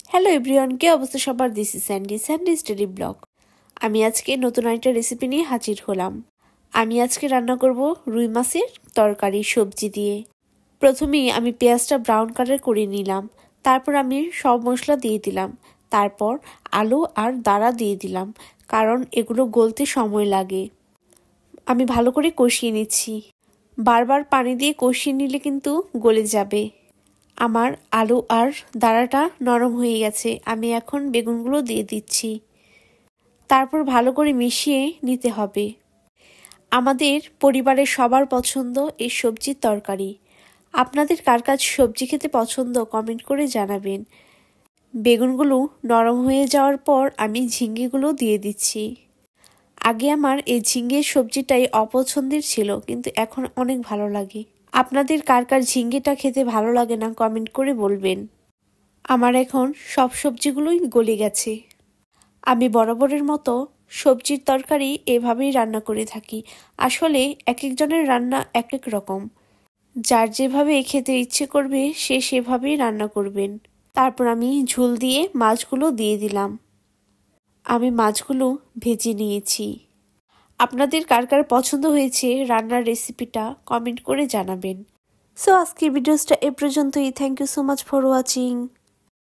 Hello everyone, কি অবস্থা সবার? This is Sandy study blog. আমি আজকে নতুন একটা রেসিপি নিয়ে হাজির হলাম। আমি আজকে রান্না করব রুই মাছের তরকারি সবজি দিয়ে। প্রথমেই আমি পেঁয়াজটা ব্রাউন কালার করে নিলাম, তারপর আমি সব মশলা দিয়ে দিলাম, তারপর আলু আর দাঁড়া দিয়ে দিলাম, কারণ এগুলো গলতে সময় লাগে। আমি ভালো করে কষিয়ে নিচ্ছি, বারবার পানি দিয়ে কষিয়ে নিলে কিন্তু গলে যাবে। আমার আলু আর দাঁড়াটা নরম হয়ে গেছে, আমি এখন বেগুনগুলো দিয়ে দিচ্ছি, তারপর ভালো করে মিশিয়ে নিতে হবে। আমাদের পরিবারের সবার পছন্দ এই সবজির তরকারি। আপনাদের কার কার সবজি খেতে পছন্দ কমেন্ট করে জানাবেন। বেগুনগুলো নরম হয়ে যাওয়ার পর আমি ঝিঙ্গেগুলো দিয়ে দিচ্ছি। আগে আমার এই ঝিঙ্গের সবজিটাই অপছন্দের ছিল, কিন্তু এখন অনেক ভালো লাগে। আপনাদের কার কার ঝিঙ্গেটা খেতে ভালো লাগে না কমেন্ট করে বলবেন। আমার এখন সব সবজিগুলোই গলে গেছে। আমি বরাবরের মতো সবজির তরকারি এভাবেই রান্না করে থাকি। আসলে এক একজনের রান্না এক এক রকম, যার যেভাবে খেতে ইচ্ছে করবে সে সেভাবেই রান্না করবেন। তারপর আমি ঝোল দিয়ে মাছগুলো দিয়ে দিলাম। আমি মাছগুলো ভেজে নিয়েছি। আপনাদের কার কার পছন্দ হয়েছে রান্নার রেসিপিটা কমেন্ট করে জানাবেন। সো আজকের ভিডিওসটা এ পর্যন্তই। Thank you so much for watching.